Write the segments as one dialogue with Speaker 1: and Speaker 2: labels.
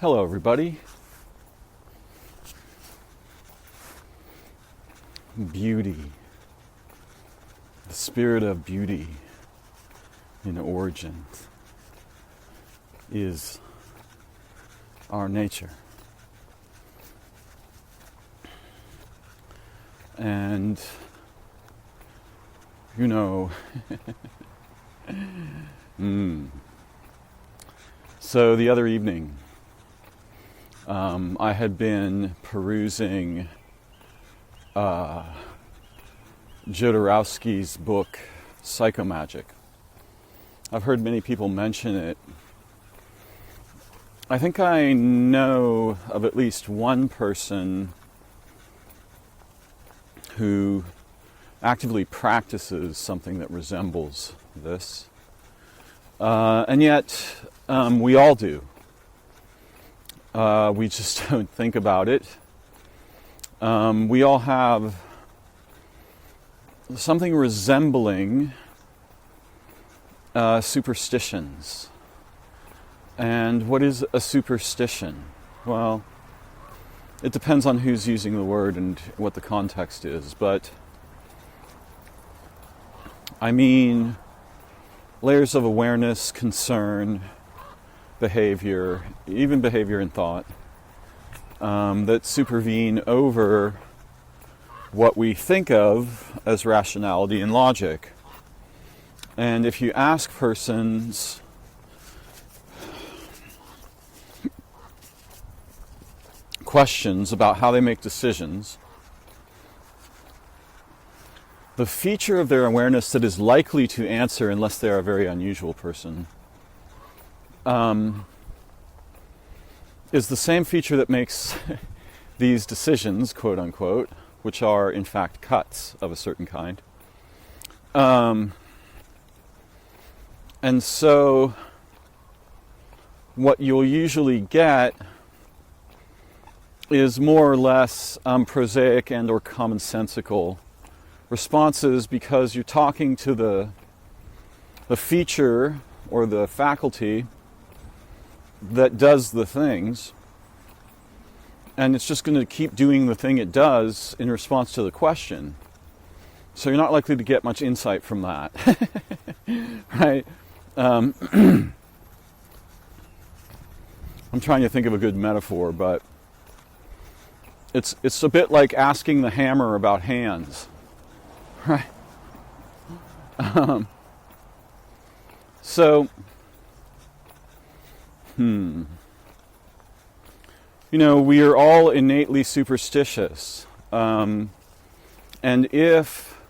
Speaker 1: Hello, everybody. Beauty. The spirit of beauty in origin is our nature. And, you know, So the other evening, I had been perusing Jodorowsky's book, Psychomagic. I've heard many people mention it. I think I know of at least one person who actively practices something that resembles this. And yet, we all do. We just don't think about it. We all have something resembling superstitions. And what is a superstition? Well, it depends on who's using the word and what the context is, but I mean layers of awareness, concern, behavior, even behavior and thought, that supervene over what we think of as rationality and logic. And if you ask persons questions about how they make decisions, the feature of their awareness that is likely to answer, unless they're a very unusual person, is the same feature that makes these decisions, quote unquote, which are in fact cuts of a certain kind. And so what you'll usually get is more or less prosaic and or commonsensical responses, because you're talking to the feature or the faculty that does the things, and it's just going to keep doing the thing it does in response to the question. So you're not likely to get much insight from that. Right? I'm trying to think of a good metaphor, but it's a bit like asking the hammer about hands. Right? So, you know, we are all innately superstitious. And if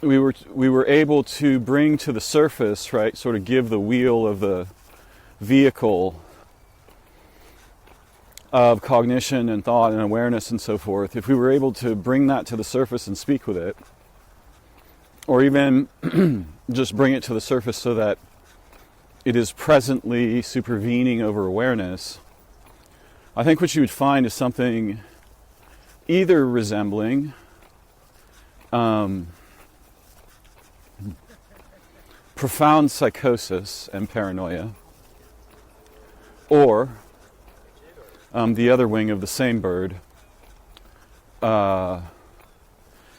Speaker 1: we were able to bring to the surface, right, sort of give the wheel of the vehicle of cognition and thought and awareness and so forth, if we were able to bring that to the surface and speak with it, or even just bring it to the surface so that it is presently supervening over awareness, I think what you would find is something either resembling profound psychosis and paranoia, or the other wing of the same bird,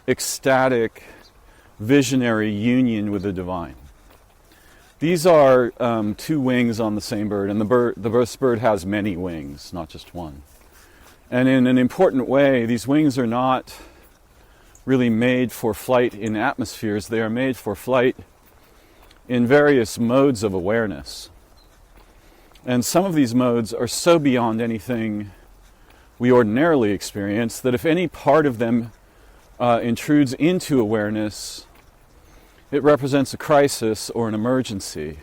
Speaker 1: ecstatic, visionary union with the divine. These are two wings on the same bird, and this bird has many wings, not just one. And in an important way, these wings are not really made for flight in atmospheres. They are made for flight in various modes of awareness. And some of these modes are so beyond anything we ordinarily experience that if any part of them intrudes into awareness, it represents a crisis or an emergency.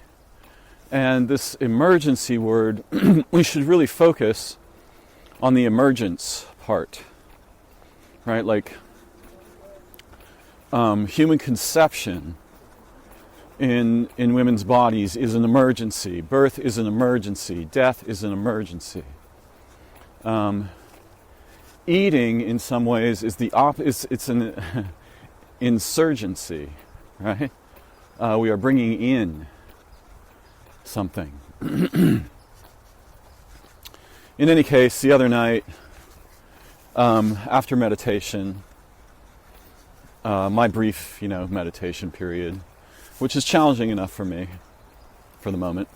Speaker 1: And this emergency word, we should really focus on the emergence part, right? Like human conception in women's bodies is an emergency. Birth is an emergency. Death is an emergency. Eating, in some ways, is the it's an insurgency, right? We are bringing in something. In any case, the other night, after meditation, my brief, meditation period, which is challenging enough for me for the moment.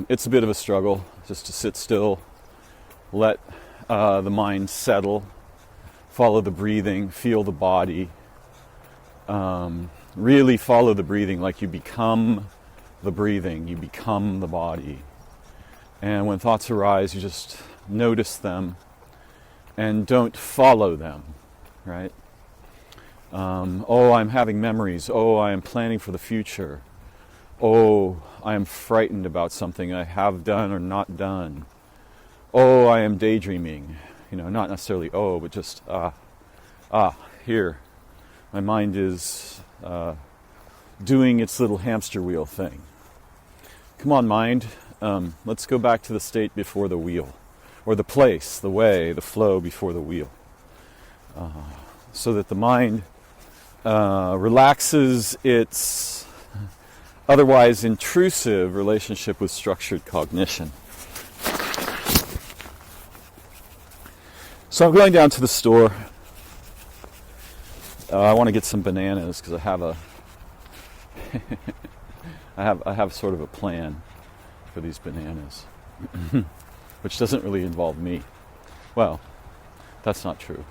Speaker 1: It's a bit of a struggle just to sit still, let the mind settle, follow the breathing, feel the body, really follow the breathing like you become the breathing, you become the body. And when thoughts arise, you just notice them and don't follow them, right? Oh, I'm having memories. Oh, I am planning for the future. Oh, I am frightened about something I have done or not done. Oh, I am daydreaming. Not necessarily but just, here. My mind is doing its little hamster wheel thing. Come on, mind. Let's go back to the state before the wheel. Or the place, the way, the flow before the wheel. So that the mind relaxes its otherwise intrusive relationship with structured cognition. So I'm going down to the store. I want to get some bananas because I have I have sort of a plan for these bananas, which doesn't really involve me. Well, that's not true,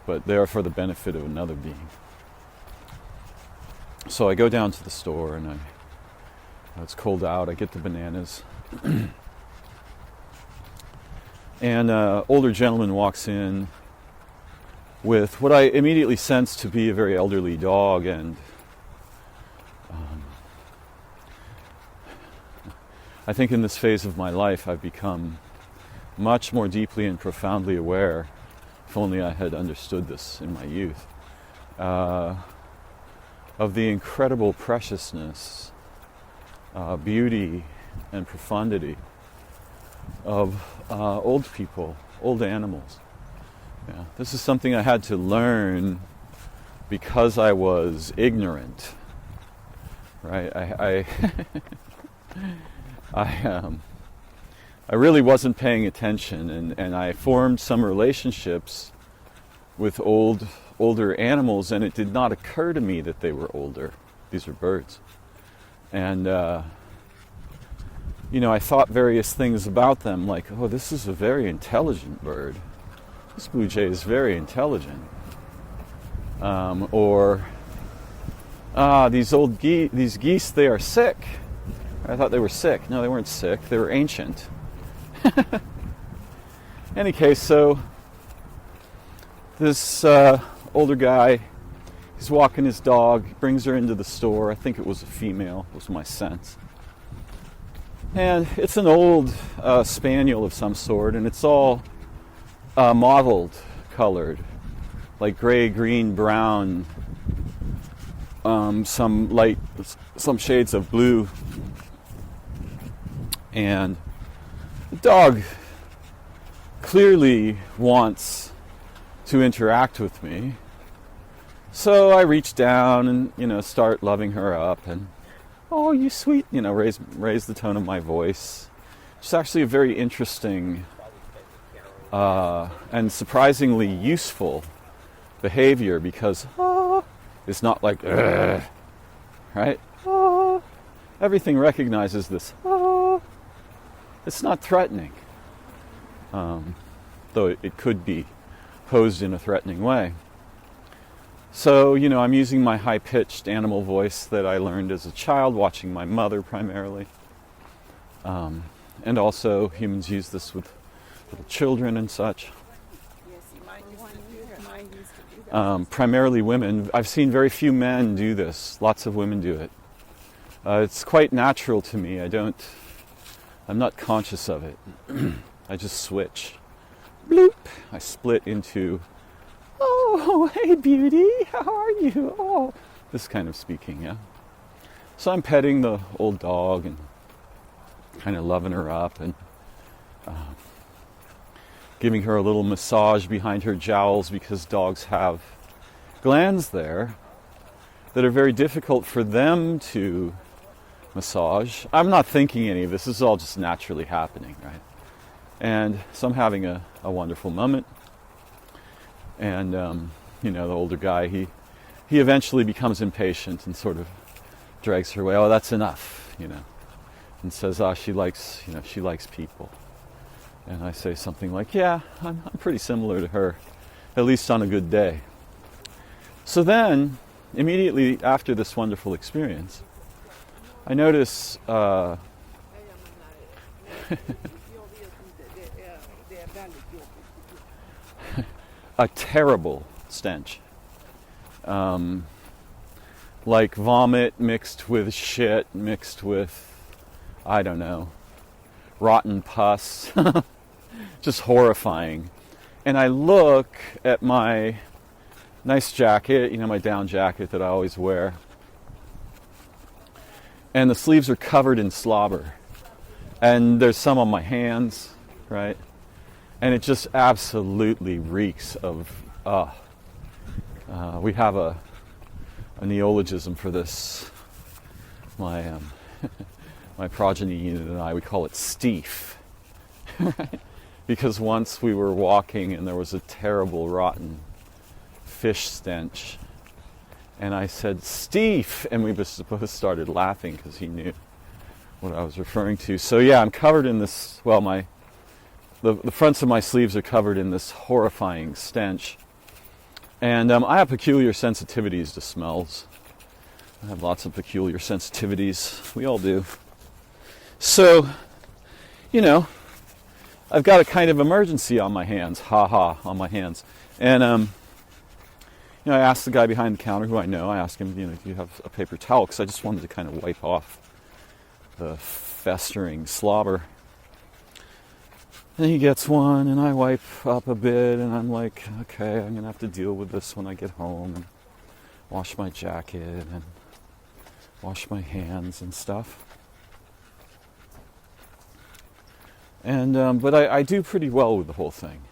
Speaker 1: but they are for the benefit of another being. So I go down to the store and it's cold out. I get the bananas. And an older gentleman walks in with what I immediately sense to be a very elderly dog, and I think in this phase of my life I've become much more deeply and profoundly aware, if only I had understood this in my youth, of the incredible preciousness, beauty, and profundity of old people, old animals. Yeah, this is something I had to learn because I was ignorant. Right? I really wasn't paying attention, and I formed some relationships with older animals, and it did not occur to me that they were older. These are birds. And I thought various things about them, like, oh, this is a very intelligent bird. This blue jay is very intelligent. These geese, they are sick. I thought they were sick. No, they weren't sick. They were ancient. Any case, so this older guy, he's walking his dog, brings her into the store. I think it was a female, was my sense. And it's an old spaniel of some sort, and it's all mottled colored, like gray, green, brown, some shades of blue. And the dog clearly wants to interact with me. So I reach down and, start loving her up and, oh, you sweet, raise the tone of my voice. It's actually a very interesting and surprisingly useful behavior because, it's not like, right? Everything recognizes this, It's not threatening, though it could be posed in a threatening way. So, I'm using my high-pitched animal voice that I learned as a child, watching my mother primarily. And also, humans use this with little children and such. Primarily women. I've seen very few men do this. Lots of women do it. It's quite natural to me. I'm not conscious of it. I just switch. Bloop! I split into, oh, hey beauty, how are you? Oh, this kind of speaking, yeah. So I'm petting the old dog and kind of loving her up and giving her a little massage behind her jowls because dogs have glands there that are very difficult for them to massage. I'm not thinking any of this. This is all just naturally happening, right? And so I'm having a wonderful moment. And, the older guy, he eventually becomes impatient and sort of drags her away. Oh, that's enough, and says, she likes people. And I say something like, yeah, I'm pretty similar to her, at least on a good day. So then, immediately after this wonderful experience, I notice a terrible stench. Like vomit mixed with shit, mixed with, I don't know, rotten pus. Just horrifying. And I look at my nice jacket, my down jacket that I always wear. And the sleeves are covered in slobber. And there's some on my hands, right? And it just absolutely reeks of, we have a neologism for this. My my progeny unit and I, we call it steef. Right? Because once we were walking and there was a terrible rotten fish stench. And I said, Steve! And we both started laughing because he knew what I was referring to. So yeah, I'm covered in this, the fronts of my sleeves are covered in this horrifying stench. And I have peculiar sensitivities to smells. I have lots of peculiar sensitivities. We all do. So, I've got a kind of emergency on my hands. On my hands. And, I asked the guy behind the counter who I know, I asked him, do you have a paper towel? Because I just wanted to kind of wipe off the festering slobber. And he gets one, and I wipe up a bit, and I'm like, okay, I'm going to have to deal with this when I get home, and wash my jacket, and wash my hands and stuff. And, but I do pretty well with the whole thing,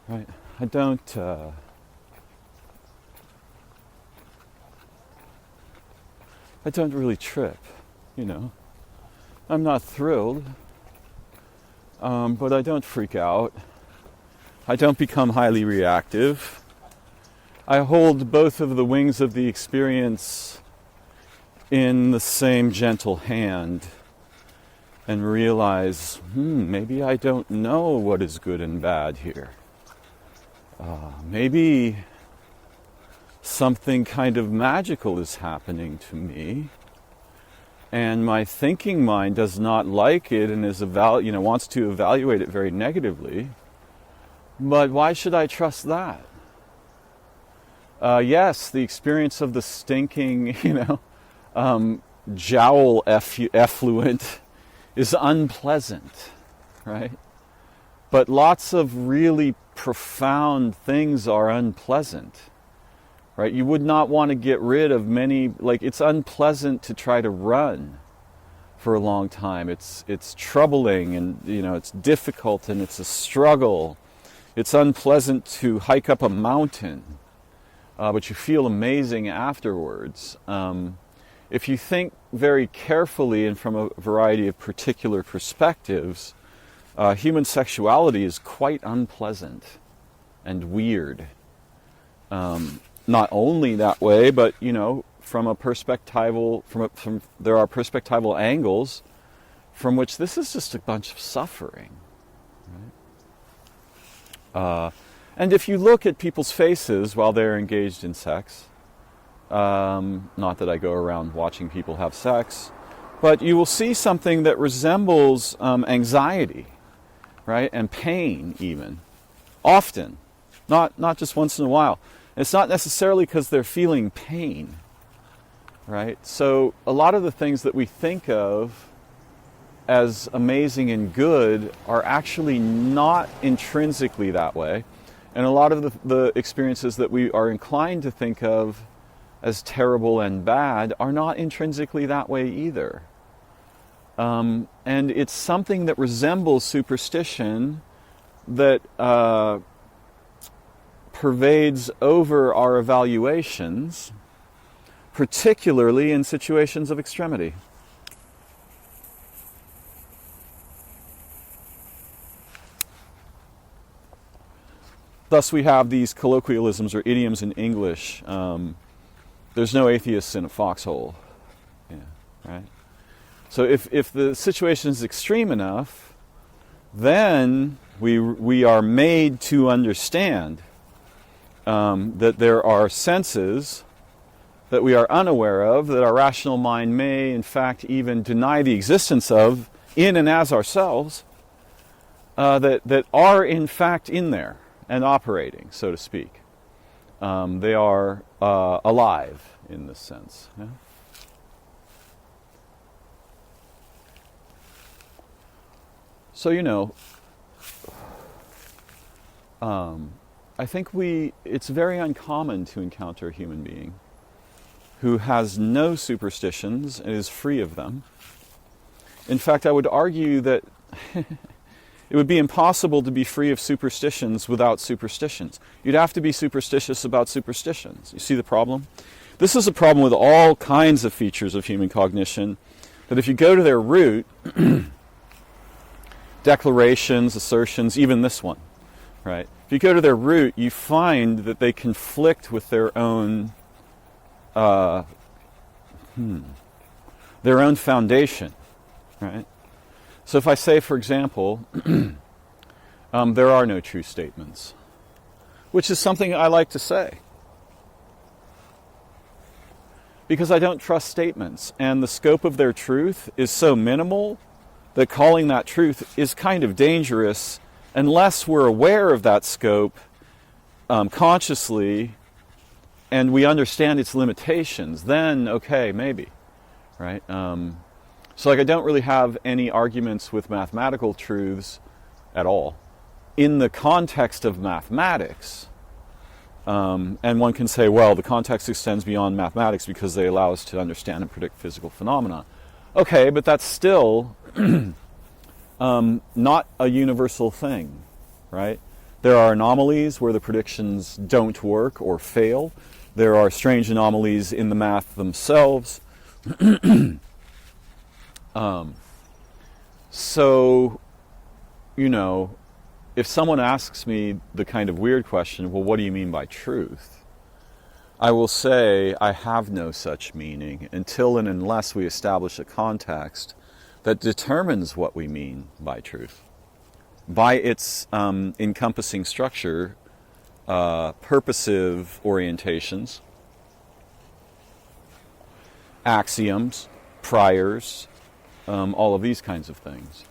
Speaker 1: right? I don't really trip, I'm not thrilled. But I don't freak out. I don't become highly reactive. I hold both of the wings of the experience in the same gentle hand and realize, maybe I don't know what is good and bad here. Maybe something kind of magical is happening to me. And my thinking mind does not like it and wants to evaluate it very negatively. But why should I trust that? Yes, the experience of the stinking, jowl effluent is unpleasant, right? But lots of really profound things are unpleasant. Right? You would not want to get rid of many, it's unpleasant to try to run for a long time. It's troubling and, it's difficult and it's a struggle. It's unpleasant to hike up a mountain, but you feel amazing afterwards. If you think very carefully and from a variety of particular perspectives, human sexuality is quite unpleasant and weird. Not only that way, but from a perspectival, there are perspectival angles from which this is just a bunch of suffering. Right? And if you look at people's faces while they're engaged in sex, not that I go around watching people have sex, but you will see something that resembles anxiety, right, and pain even, often, not just once in a while. It's not necessarily because they're feeling pain, right? So a lot of the things that we think of as amazing and good are actually not intrinsically that way. And a lot of the experiences that we are inclined to think of as terrible and bad are not intrinsically that way either. And it's something that resembles superstition that pervades over our evaluations, particularly in situations of extremity. thus we have these colloquialisms or idioms in English. There's no atheists in a foxhole. Yeah, right? So if the situation is extreme enough, then we are made to understand that there are senses that we are unaware of, that our rational mind may, in fact, even deny the existence of in and as ourselves, that are, in fact, in there and operating, so to speak. They are alive in this sense. Yeah? So, I think it's very uncommon to encounter a human being who has no superstitions and is free of them. In fact, I would argue that it would be impossible to be free of superstitions without superstitions. You'd have to be superstitious about superstitions. You see the problem? This is a problem with all kinds of features of human cognition, that if you go to their root, declarations, assertions, even this one, right? If you go to their root, you find that they conflict with their own foundation, right? So if I say, for example, there are no true statements, which is something I like to say, because I don't trust statements, and the scope of their truth is so minimal that calling that truth is kind of dangerous unless we're aware of that scope consciously and we understand its limitations. Then, okay, maybe, right? So I don't really have any arguments with mathematical truths at all in the context of mathematics. And one can say, well, the context extends beyond mathematics because they allow us to understand and predict physical phenomena. Okay, but that's still not a universal thing, right? There are anomalies where the predictions don't work or fail. There are strange anomalies in the math themselves. So, if someone asks me the kind of weird question, well, what do you mean by truth? I will say I have no such meaning until and unless we establish a context that determines what we mean by truth, by its encompassing structure, purposive orientations, axioms, priors, all of these kinds of things.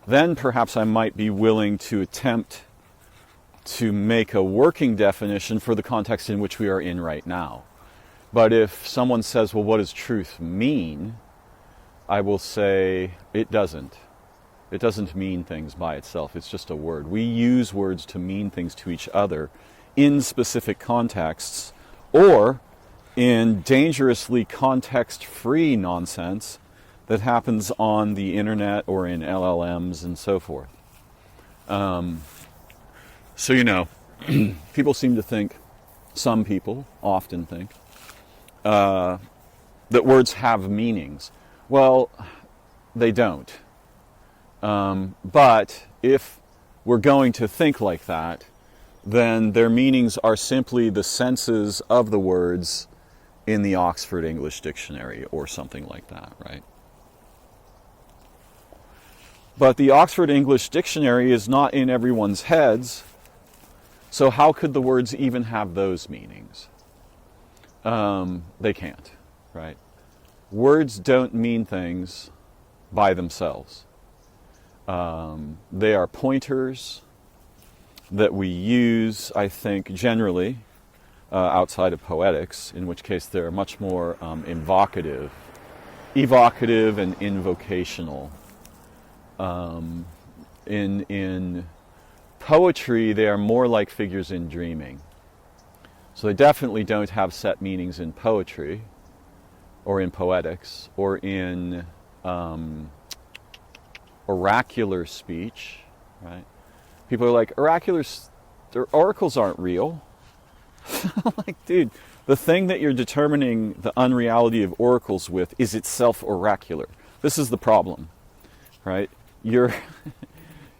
Speaker 1: Then perhaps I might be willing to attempt to make a working definition for the context in which we are in right now. But if someone says, well, what does truth mean? I will say it doesn't. It doesn't mean things by itself. It's just a word. We use words to mean things to each other in specific contexts or in dangerously context-free nonsense that happens on the internet or in LLMs and so forth. So, people seem to think, some people often think, that words have meanings. Well, they don't. But if we're going to think like that, then their meanings are simply the senses of the words in the Oxford English Dictionary or something like that, right? But the Oxford English Dictionary is not in everyone's heads, so how could the words even have those meanings? They can't, right? Words don't mean things by themselves. They are pointers that we use, I think, generally, outside of poetics, in which case they're much more evocative and invocational. In poetry, they are more like figures in dreaming. So they definitely don't have set meanings in poetry, or in poetics, or in oracular speech, right? People are like, oracles aren't real. Like, dude, the thing that you're determining the unreality of oracles with is itself oracular. This is the problem, right? You're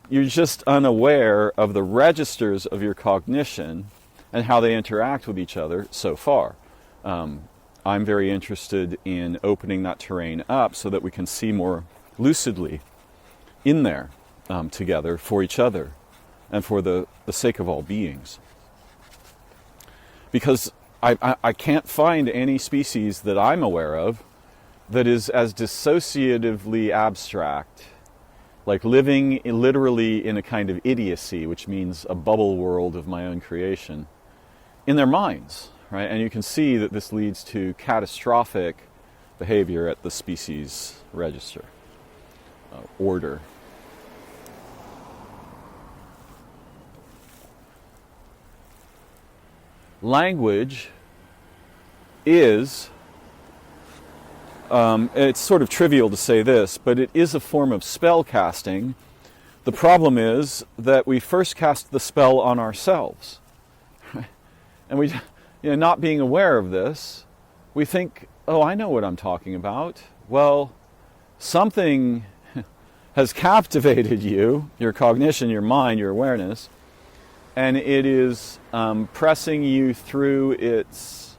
Speaker 1: You're just unaware of the registers of your cognition and how they interact with each other so far. I'm very interested in opening that terrain up so that we can see more lucidly in there together for each other and for the sake of all beings. Because I can't find any species that I'm aware of that is as dissociatively abstract, like living literally in a kind of idiocy, which means a bubble world of my own creation, in their minds, right? And you can see that this leads to catastrophic behavior at the species register, order. Language is, it's sort of trivial to say this, but it is a form of spell casting. The problem is that we first cast the spell on ourselves. And we, not being aware of this, we think, oh, I know what I'm talking about. Well, something has captivated you, your cognition, your mind, your awareness, and it is pressing you through its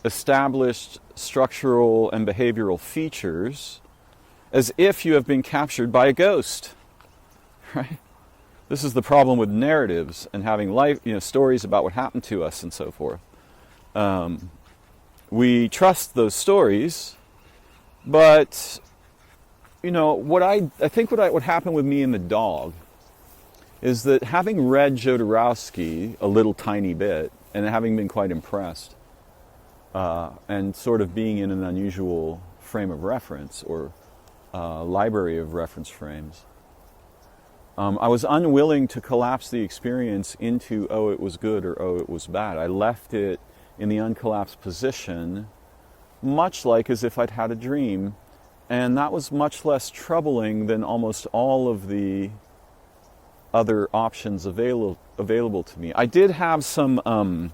Speaker 1: established structural and behavioral features as if you have been captured by a ghost, right? This is the problem with narratives and having life, stories about what happened to us and so forth. We trust those stories, but what I think what happened with me and the dog is that having read Jodorowsky a little tiny bit and having been quite impressed, and sort of being in an unusual frame of reference or library of reference frames, I was unwilling to collapse the experience into, oh, it was good or oh, it was bad. I left it in the uncollapsed position, much like as if I'd had a dream. And that was much less troubling than almost all of the other options available to me. I did have some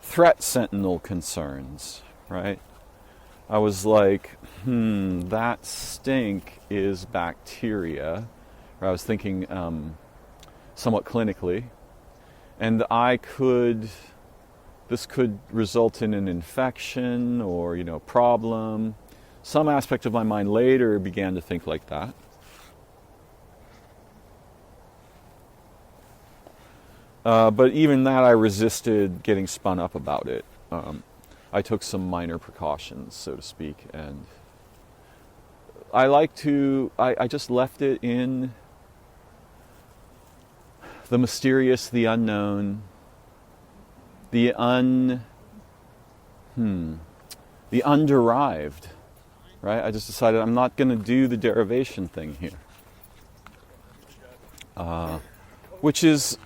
Speaker 1: threat sentinel concerns, right? I was like, that stink is bacteria. Or I was thinking somewhat clinically. And this could result in an infection or, problem. Some aspect of my mind later began to think like that. But even that, I resisted getting spun up about it. I took some minor precautions, so to speak, and I just left it in the mysterious, the unknown, the underived, right? I just decided I'm not going to do the derivation thing here, which is,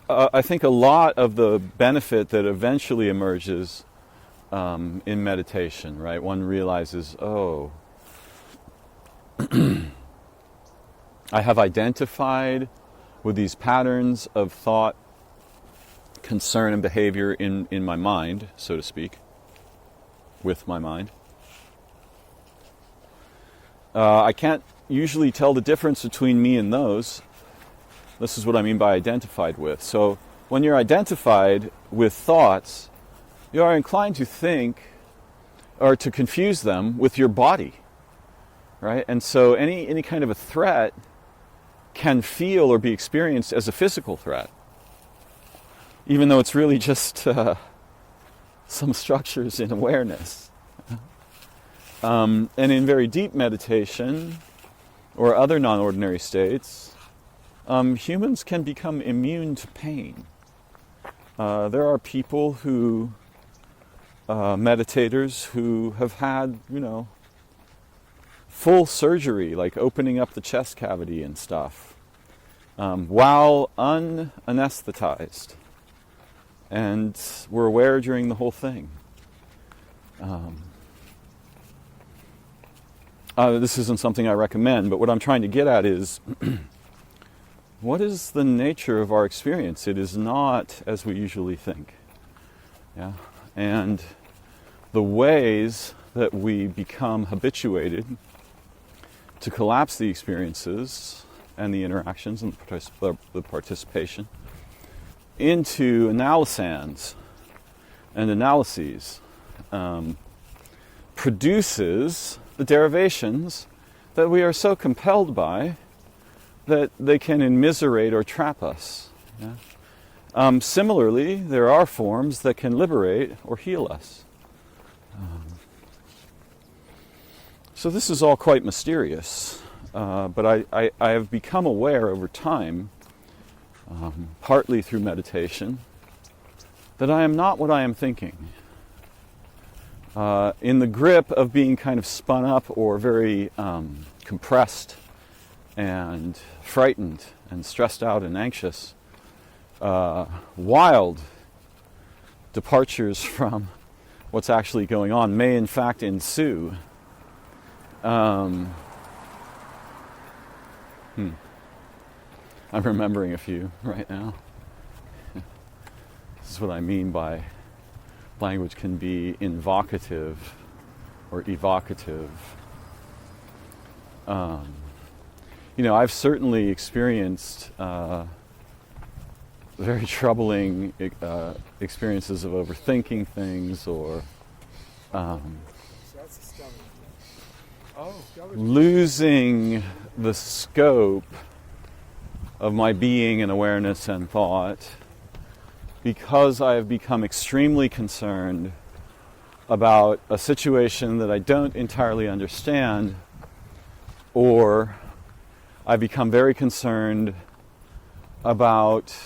Speaker 1: I think, a lot of the benefit that eventually emerges in meditation, right? One realizes, oh, I have identified with these patterns of thought, concern, and behavior in my mind, so to speak, with my mind. I can't usually tell the difference between me and those. This is what I mean by identified with. So when you're identified with thoughts, you are inclined to think or to confuse them with your body, right? And so any kind of a threat can feel or be experienced as a physical threat, even though it's really just some structures in awareness. And in very deep meditation or other non-ordinary states, humans can become immune to pain. There are people who, meditators, who have had, full surgery, like opening up the chest cavity and stuff, while unanesthetized, and were aware during the whole thing. This isn't something I recommend, but what I'm trying to get at is, what is the nature of our experience? It is not as we usually think. Yeah? And the ways that we become habituated to collapse the experiences and the interactions and the participation into analysands and analyses, produces the derivations that we are so compelled by that they can immiserate or trap us. Yeah? Similarly, there are forms that can liberate or heal us. So this is all quite mysterious, but I have become aware over time, partly through meditation, that I am not what I am thinking. In the grip of being kind of spun up or very compressed and frightened and stressed out and anxious, wild departures from what's actually going on may in fact ensue. I'm remembering a few right now. This is what I mean by language can be invocative or evocative. I've certainly experienced very troubling experiences of overthinking things or losing the scope of my being and awareness and thought because I have become extremely concerned about a situation that I don't entirely understand, or I've become very concerned about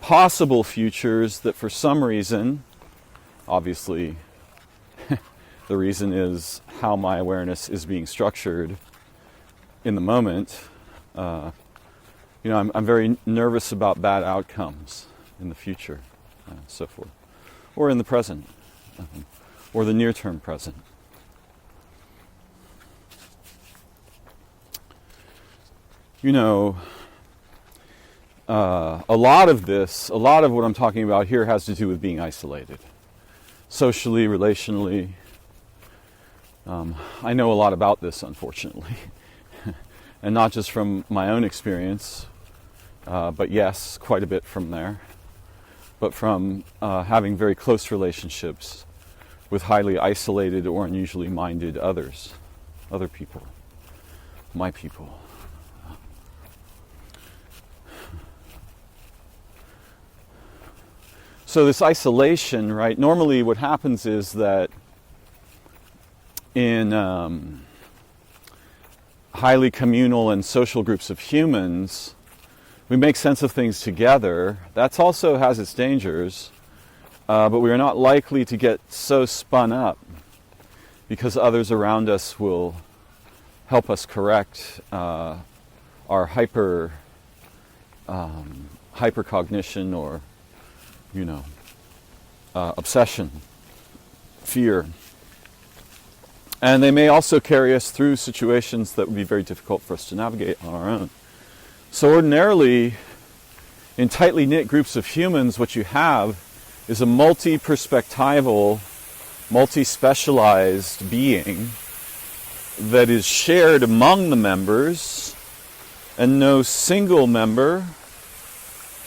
Speaker 1: possible futures that for some reason, obviously the reason is how my awareness is being structured in the moment. I'm very nervous about bad outcomes in the future, so forth, or in the present, or the near-term present. A lot of what I'm talking about here has to do with being isolated, socially, relationally. I know a lot about this, unfortunately, and not just from my own experience, but yes, quite a bit from there, but from having very close relationships with highly isolated or unusually minded others, other people, my people. So this isolation, right, normally what happens is that in highly communal and social groups of humans, we make sense of things together. That also has its dangers, but we are not likely to get so spun up because others around us will help us correct our hypercognition or obsession, fear. And they may also carry us through situations that would be very difficult for us to navigate on our own. So ordinarily, in tightly knit groups of humans, what you have is a multi-perspectival, multi-specialized being that is shared among the members, and no single member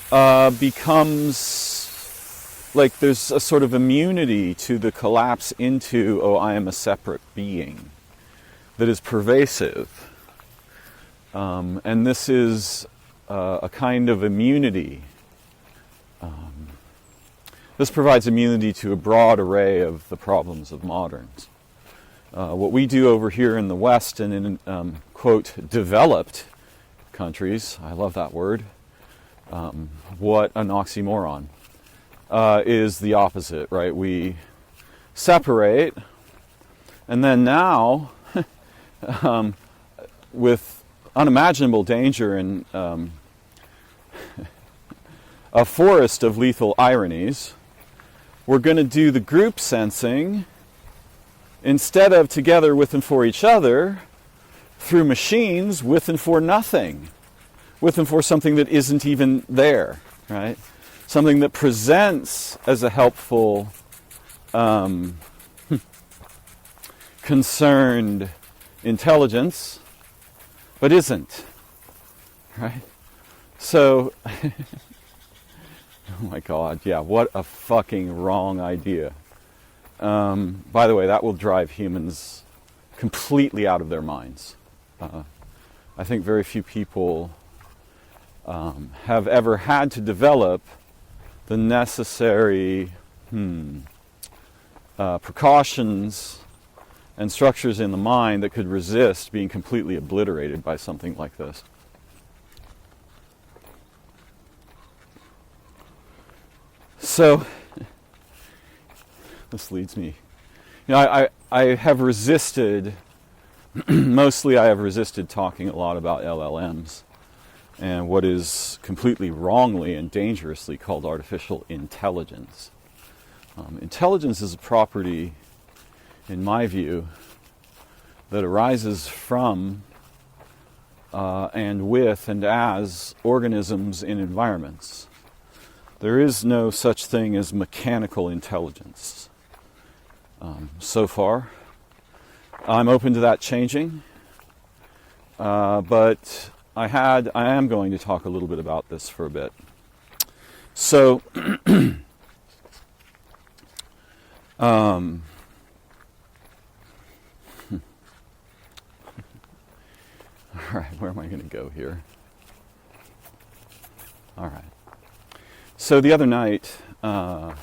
Speaker 1: becomes like there's a sort of immunity to the collapse into, I am a separate being, that is pervasive. And this is a kind of immunity. This provides immunity to a broad array of the problems of moderns. What we do over here in the West and in, quote, developed countries, I love that word, what an oxymoron, is the opposite, right? We separate, and then now, with unimaginable danger and a forest of lethal ironies, we're going to do the group sensing instead of together with and for each other through machines with and for nothing, with and for something that isn't even there, right? Something that presents as a helpful concerned intelligence, but isn't, right? So, oh my God, yeah, what a fucking wrong idea. By the way, that will drive humans completely out of their minds. I think very few people have ever had to develop the necessary precautions and structures in the mind that could resist being completely obliterated by something like this. So, this leads me. I have resisted, mostly I have resisted talking a lot about LLMs and what is completely wrongly and dangerously called artificial intelligence. Intelligence is a property, in my view, that arises from and with and as organisms in environments. There is no such thing as mechanical intelligence. So far, I'm open to that changing, but I am going to talk a little bit about this for a bit. So, all right, where am I going to go here? All right. So the other night, I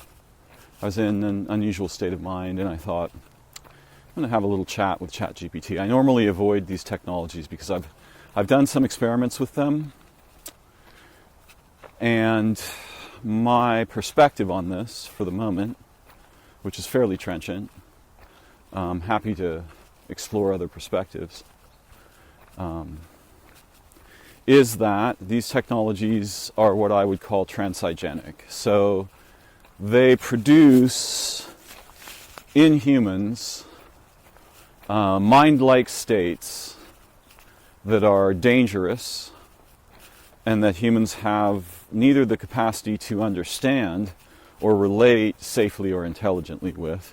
Speaker 1: was in an unusual state of mind, and I thought, I'm going to have a little chat with ChatGPT. I normally avoid these technologies because I've done some experiments with them, and my perspective on this for the moment, which is fairly trenchant, I'm happy to explore other perspectives, is that these technologies are what I would call transigenic. So they produce in humans mind-like states that are dangerous and that humans have neither the capacity to understand or relate safely or intelligently with.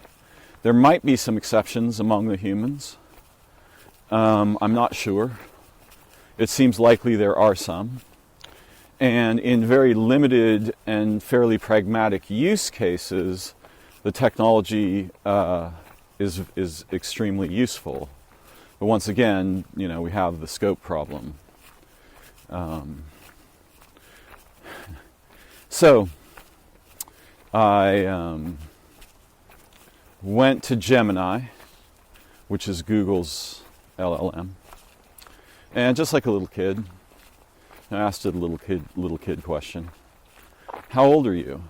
Speaker 1: There might be some exceptions among the humans. I'm not sure. It seems likely there are some. And in very limited and fairly pragmatic use cases, the technology is extremely useful. But once again, we have the scope problem. So I went to Gemini, which is Google's LLM, and just like a little kid, I asked it a little kid question. How old are you?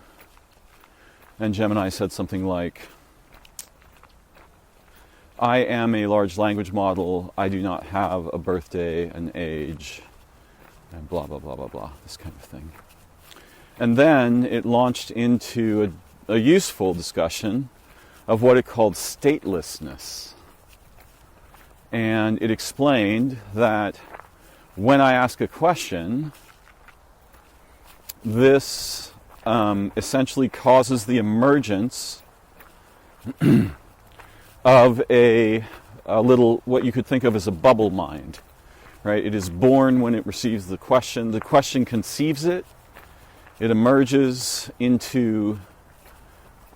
Speaker 1: And Gemini said something like, I am a large language model. I do not have a birthday, an age, and blah, blah, blah, blah, blah, this kind of thing. And then it launched into a useful discussion of what it called statelessness. And it explained that when I ask a question, this essentially causes the emergence of a little, what you could think of as a bubble mind, right? It is born when it receives the question conceives it, it emerges into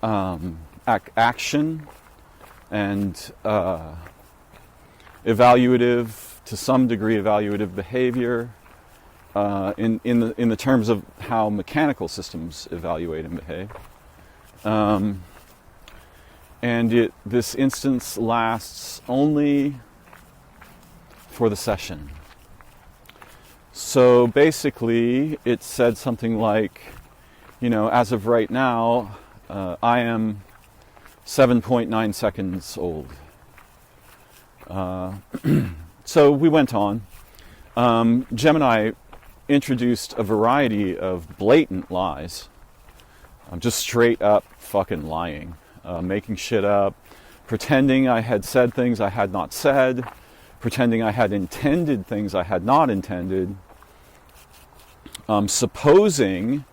Speaker 1: action and evaluative, to some degree evaluative behavior, in the terms of how mechanical systems evaluate and behave. And this instance lasts only for the session. So basically, it said something like, as of right now, I am 7.9 seconds old. So we went on. Gemini introduced a variety of blatant lies. Just straight up fucking lying. Making shit up. Pretending I had said things I had not said. Pretending I had intended things I had not intended. Supposing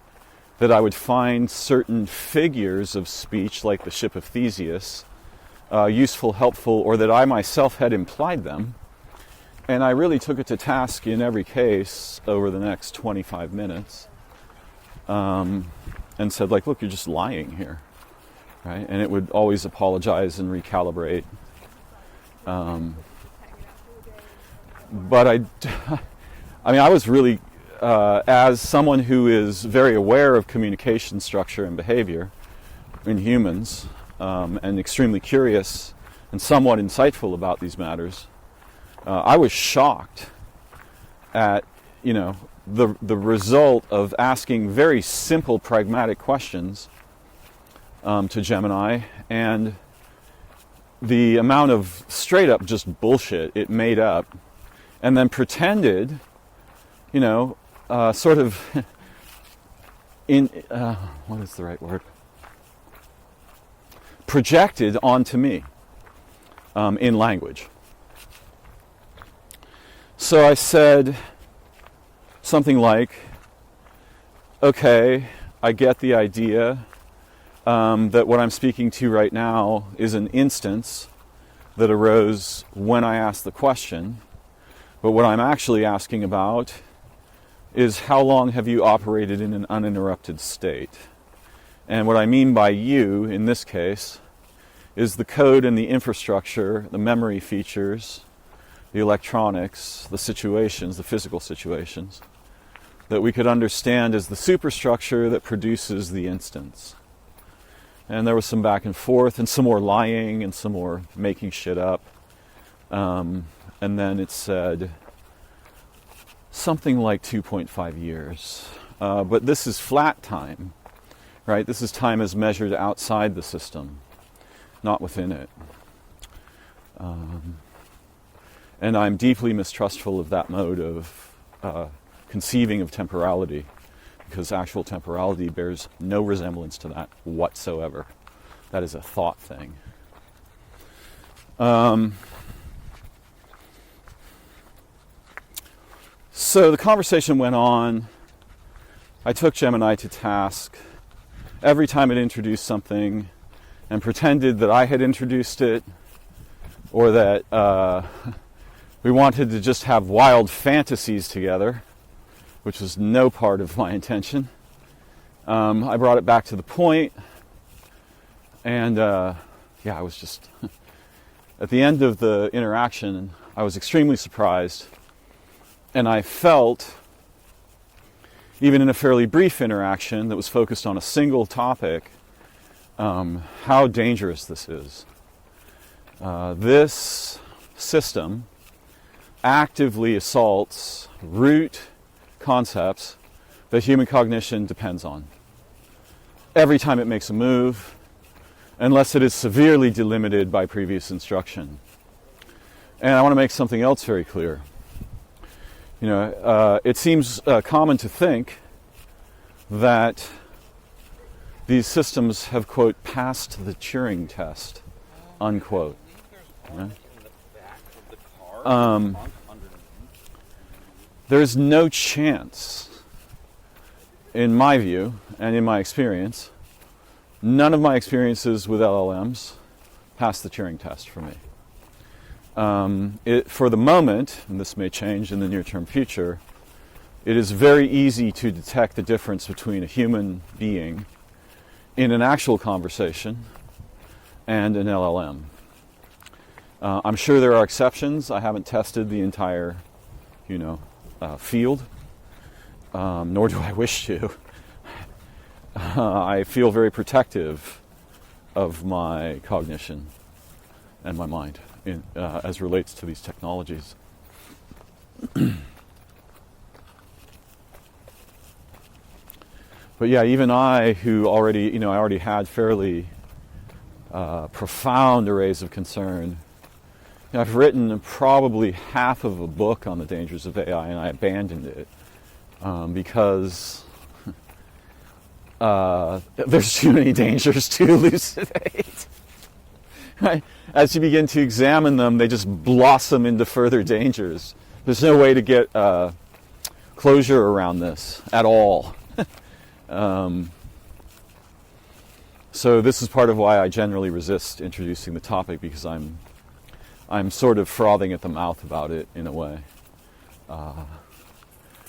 Speaker 1: that I would find certain figures of speech, like the ship of Theseus, useful, helpful, or that I myself had implied them. And I really took it to task in every case over the next 25 minutes and said, like, look, you're just lying here. Right? And it would always apologize and recalibrate. But I was really, as someone who is very aware of communication structure and behavior in humans, and extremely curious and somewhat insightful about these matters, I was shocked at, the result of asking very simple, pragmatic questions to Gemini, and the amount of straight up just bullshit it made up, and then pretended, sort of what is the right word? Projected onto me in language. So I said something like, okay, I get the idea that what I'm speaking to right now is an instance that arose when I asked the question, but what I'm actually asking about is how long have you operated in an uninterrupted state? And what I mean by you, in this case, is the code and the infrastructure, the memory features, the electronics, the situations, the physical situations, that we could understand as the superstructure that produces the instance. And there was some back and forth, and some more lying, and some more making shit up. And then it said something like 2.5 years. But this is flat time, right? This is time as measured outside the system, not within it. And I'm deeply mistrustful of that mode of conceiving of temporality, because actual temporality bears no resemblance to that whatsoever. That is a thought thing. So the conversation went on. I took Gemini to task every time it introduced something and pretended that I had introduced it, or that we wanted to just have wild fantasies together, which was no part of my intention. I brought it back to the point, and I was just, at the end of the interaction, I was extremely surprised, and I felt, even in a fairly brief interaction that was focused on a single topic, how dangerous this is. This system actively assaults root concepts that human cognition depends on every time it makes a move, unless it is severely delimited by previous instruction. And I want to make something else very clear. It seems common to think that these systems have, quote, passed the Turing test, unquote. There's no chance, in my view and in my experience, none of my experiences with LLMs pass the Turing test for me. For the moment, and this may change in the near-term future, it is very easy to detect the difference between a human being in an actual conversation and an LLM. I'm sure there are exceptions. I haven't tested the entire, field, nor do I wish to. I feel very protective of my cognition and my mind as relates to these technologies. But yeah, even I, who already, I already had fairly profound arrays of concern. I've written probably half of a book on the dangers of AI, and I abandoned it because there's too many dangers to elucidate. Right? As you begin to examine them, they just blossom into further dangers. There's no way to get closure around this at all. So this is part of why I generally resist introducing the topic, because I'm sort of frothing at the mouth about it in a way.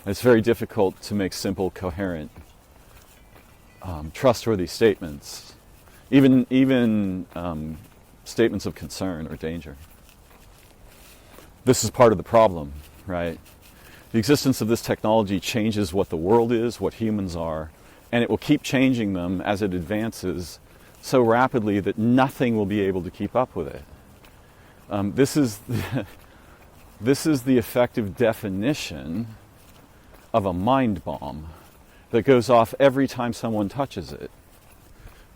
Speaker 1: It's very difficult to make simple, coherent, trustworthy statements, even statements of concern or danger. This is part of the problem, right? The existence of this technology changes what the world is, what humans are, and it will keep changing them as it advances so rapidly that nothing will be able to keep up with it. This is the effective definition of a mind bomb that goes off every time someone touches it,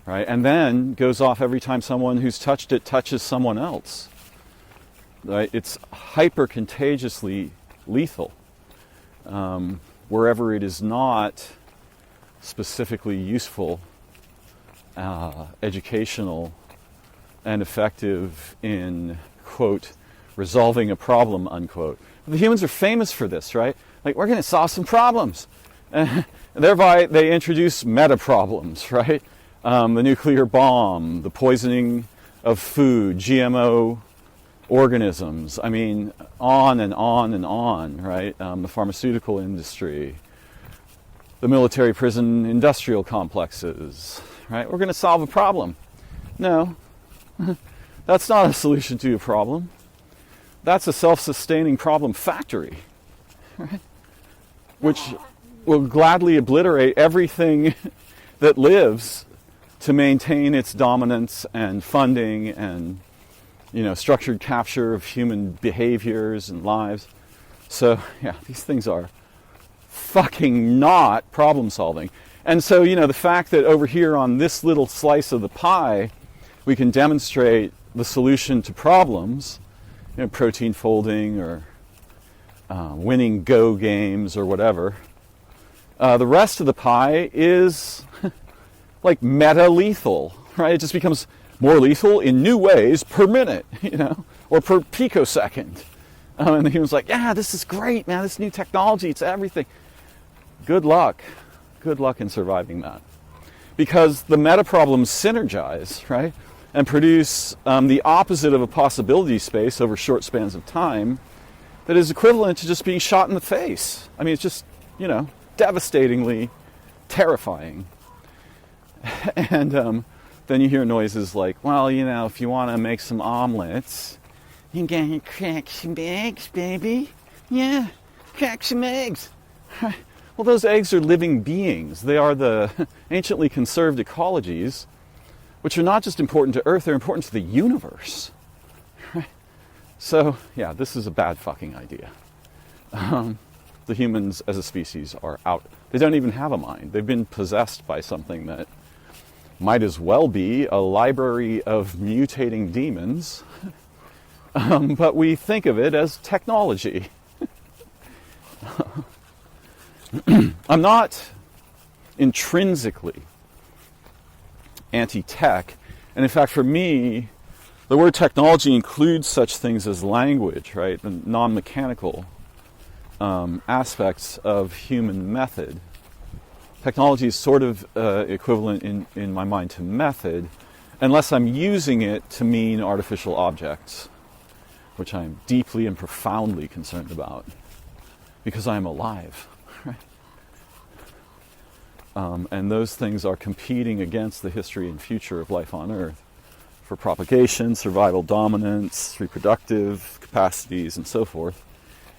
Speaker 1: right? And then goes off every time someone who's touched it touches someone else, right? It's hyper contagiously lethal wherever it is not specifically useful, educational, and effective in, quote, resolving a problem, unquote. The humans are famous for this, right? Like, we're going to solve some problems. And thereby, they introduce meta-problems, right? The nuclear bomb, the poisoning of food, GMO organisms. I mean, on and on and on, right? The pharmaceutical industry, the military prison industrial complexes, right? We're going to solve a problem. No, that's not a solution to a problem. That's a self-sustaining problem factory, right? Which will gladly obliterate everything that lives to maintain its dominance and funding and, structured capture of human behaviors and lives. So, yeah, these things are fucking not problem solving. And so, the fact that over here on this little slice of the pie, we can demonstrate the solution to problems, protein folding or winning Go games or whatever. The rest of the pie is like meta-lethal, right? It just becomes more lethal in new ways per minute, or per picosecond. And the human's like, yeah, this is great, man, this new technology, it's everything. Good luck. Good luck in surviving that. Because the meta-problems synergize, right? And produce the opposite of a possibility space over short spans of time that is equivalent to just being shot in the face. I mean, it's just, devastatingly terrifying. And then you hear noises like, well, if you want to make some omelets, you gotta crack some eggs, baby. Yeah, crack some eggs. Well, those eggs are living beings. They are the anciently conserved ecologies, which are not just important to Earth, they're important to the universe. Right? So, yeah, this is a bad fucking idea. The humans as a species are out. They don't even have a mind. They've been possessed by something that might as well be a library of mutating demons, but we think of it as technology. I'm not intrinsically anti-tech, and in fact for me the word technology includes such things as language, right? The non-mechanical aspects of human method. Technology is sort of equivalent in my mind to method, unless I'm using it to mean artificial objects, which I'm deeply and profoundly concerned about, because I'm alive. And those things are competing against the history and future of life on Earth for propagation, survival, dominance, reproductive capacities, and so forth.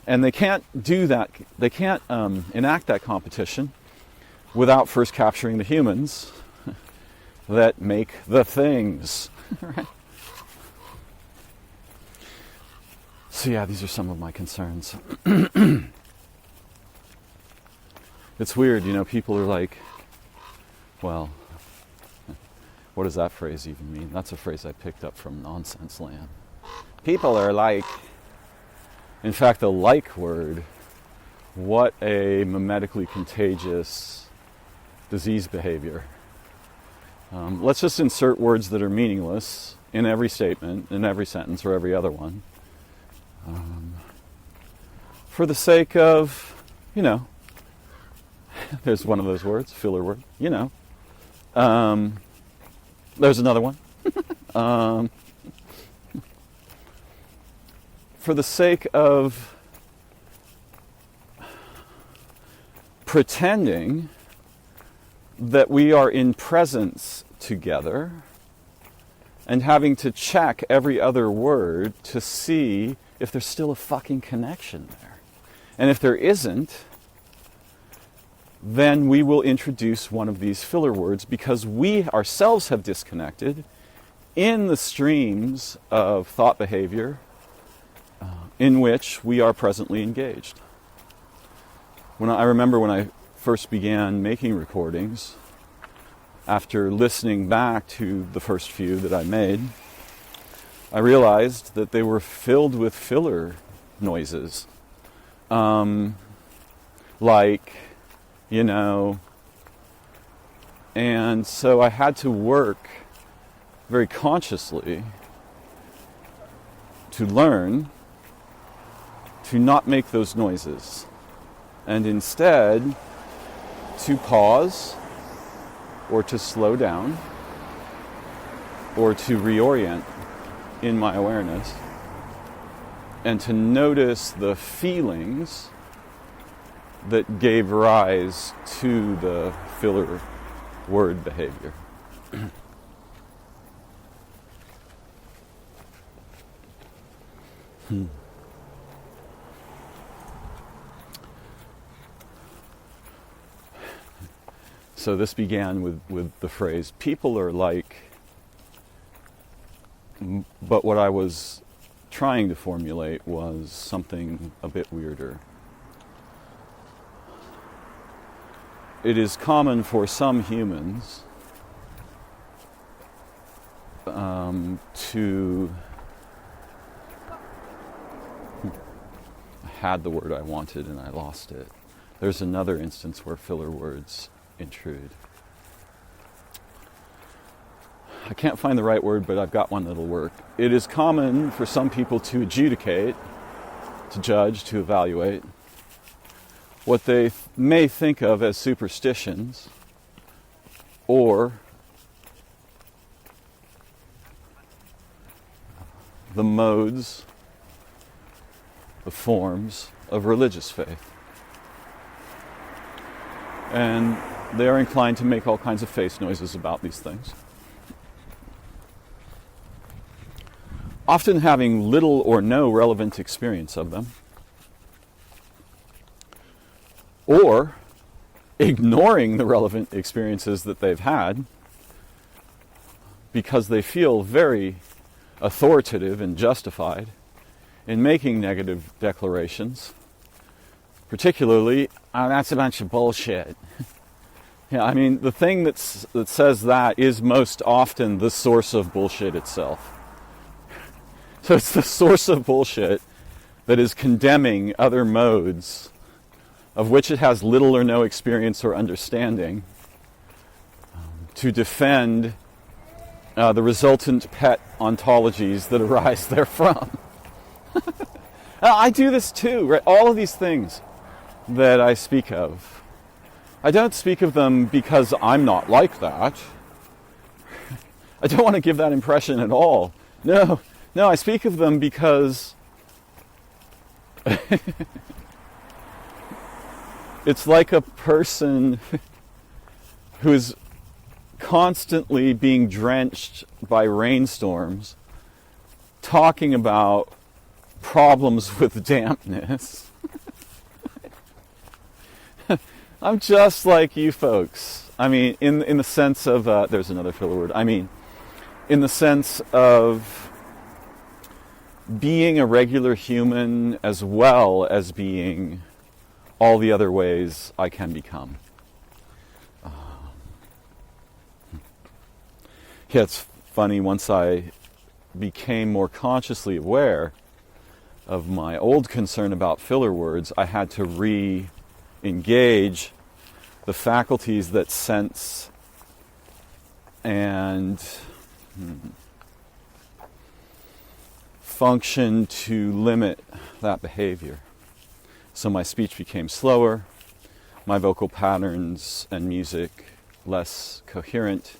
Speaker 1: And they can't do that, they can't enact that competition without first capturing the humans that make the things. Right? So yeah, these are some of my concerns. It's weird, people are like, well, what does that phrase even mean? That's a phrase I picked up from Nonsense Land. People are like, in fact, the like word, what a mimetically contagious disease behavior. Let's just insert words that are meaningless in every statement, in every sentence, or every other one. For the sake of, there's one of those words, filler word, There's another one. Um, for the sake of pretending that we are in presence together and having to check every other word to see if there's still a fucking connection there. And if there isn't, then we will introduce one of these filler words because we ourselves have disconnected in the streams of thought behavior in which we are presently engaged. I remember when I first began making recordings, after listening back to the first few that I made, I realized that they were filled with filler noises. Like, you know, and so I had to work very consciously to learn to not make those noises and instead to pause or to slow down or to reorient in my awareness and to notice the feelings that gave rise to the filler word behavior. So this began with the phrase, people are like, but what I was trying to formulate was something a bit weirder. It is common for some humans to... I had the word I wanted and I lost it. There's another instance where filler words intrude. I can't find the right word, but I've got one that'll work. It is common for some people to adjudicate, to judge, to evaluate what they may think of as superstitions or the modes, the forms of religious faith. And they are inclined to make all kinds of face noises about these things. Often having little or no relevant experience of them, or ignoring the relevant experiences that they've had because they feel very authoritative and justified in making negative declarations, particularly, oh, that's a bunch of bullshit. Yeah, I mean, the thing that says that is most often the source of bullshit itself. So it's the source of bullshit that is condemning other modes of which it has little or no experience or understanding to defend the resultant pet ontologies that arise therefrom. I do this too, right? All of these things that I speak of, I don't speak of them because I'm not like that. I don't want to give that impression at all. No, I speak of them because it's like a person who is constantly being drenched by rainstorms, talking about problems with dampness. I'm just like you folks. I mean, in the sense of, there's another filler word. I mean, in the sense of being a regular human as well as being all the other ways I can become. Yeah, it's funny, once I became more consciously aware of my old concern about filler words, I had to re-engage the faculties that sense and function to limit that behavior. So my speech became slower, my vocal patterns and music less coherent,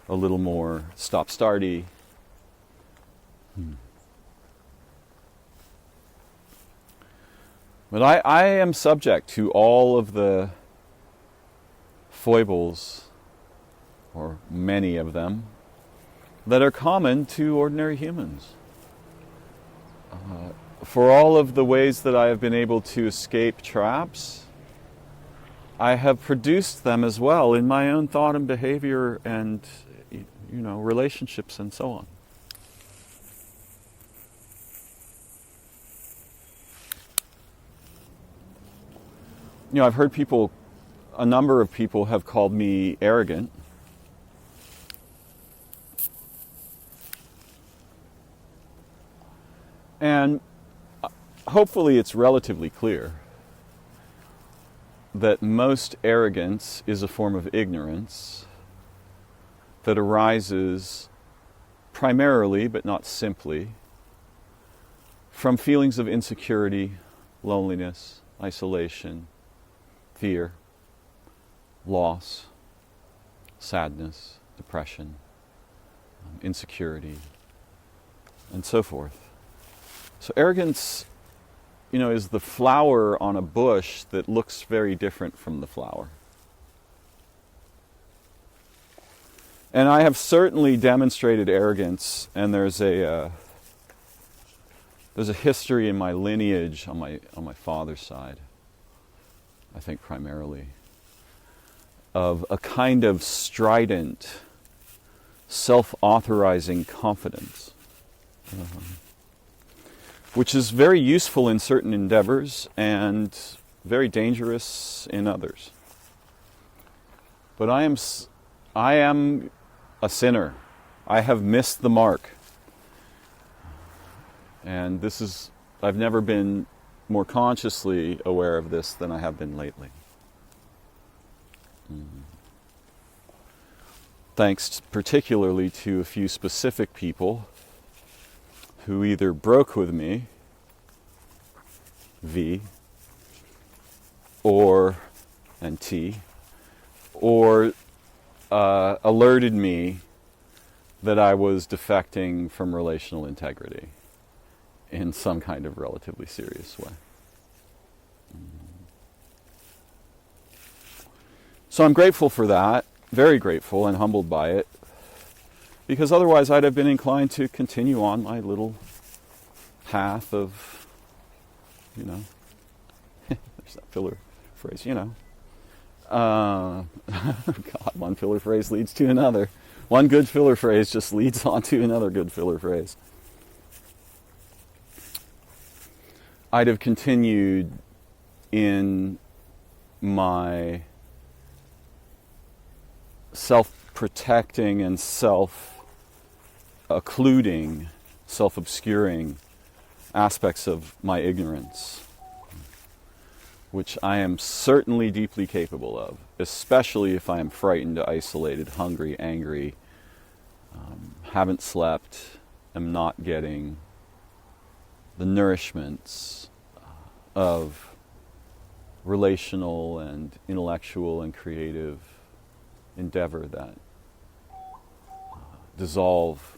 Speaker 1: a little more stop-starty. But I am subject to all of the foibles, or many of them, that are common to ordinary humans. For all of the ways that I have been able to escape traps, I have produced them as well in my own thought and behavior and, relationships and so on. I've heard a number of people have called me arrogant. And hopefully it's relatively clear that most arrogance is a form of ignorance that arises primarily, but not simply, from feelings of insecurity, loneliness, isolation, fear, loss, sadness, depression, insecurity, and so forth. So arrogance, is the flower on a bush that looks very different from the flower. And I have certainly demonstrated arrogance, and there's a history in my lineage on my father's side, I think primarily, of a kind of strident, self-authorizing confidence, which is very useful in certain endeavors and very dangerous in others. But I am a sinner. I have missed the mark. And I've never been more consciously aware of this than I have been lately. Thanks particularly to a few specific people who either broke with me, V, and T, or alerted me that I was defecting from relational integrity in some kind of relatively serious way. So I'm grateful for that, very grateful and humbled by it, because otherwise I'd have been inclined to continue on my little path of, there's that filler phrase, God, one filler phrase leads to another. One good filler phrase just leads on to another good filler phrase. I'd have continued in my self-protecting and self-occluding, self-obscuring aspects of my ignorance, which I am certainly deeply capable of, especially if I am frightened, isolated, hungry, angry, haven't slept, am not getting the nourishments of relational and intellectual and creative endeavor that dissolve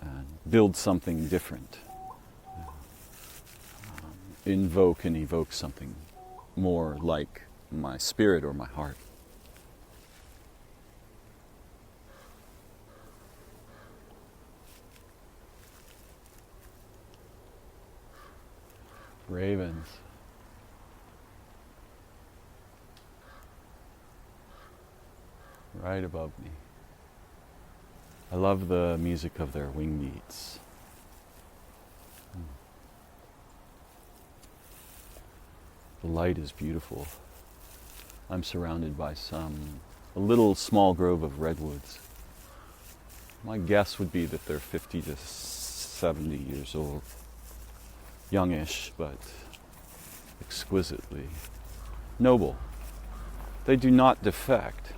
Speaker 1: and build something different, invoke and evoke something more like my spirit or my heart. Ravens. Right above me. I love the music of their wing beats. The light is beautiful. I'm surrounded by a little small grove of redwoods. My guess would be that they're 50 to 70 years old. Youngish, but exquisitely noble. They do not defect.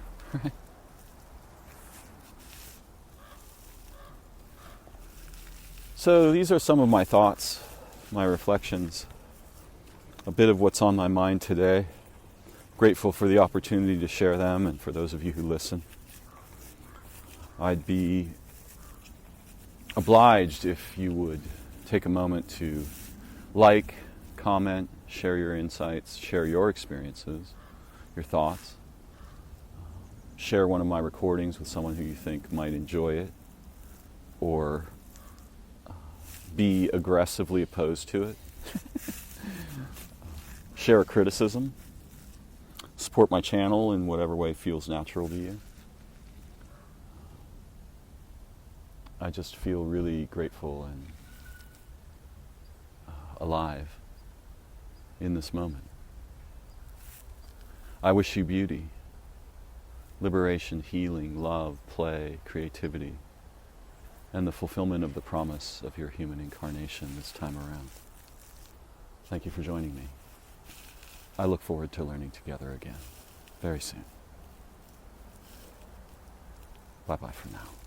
Speaker 1: So these are some of my thoughts, my reflections, a bit of what's on my mind today. Grateful for the opportunity to share them and for those of you who listen. I'd be obliged if you would take a moment to like, comment, share your insights, share your experiences, your thoughts. Share one of my recordings with someone who you think might enjoy it, or be aggressively opposed to it. Share a criticism. Support my channel in whatever way feels natural to you. I just feel really grateful and alive in this moment. I wish you beauty, liberation, healing, love, play, creativity, and the fulfillment of the promise of your human incarnation this time around. Thank you for joining me. I look forward to learning together again very soon. Bye-bye for now.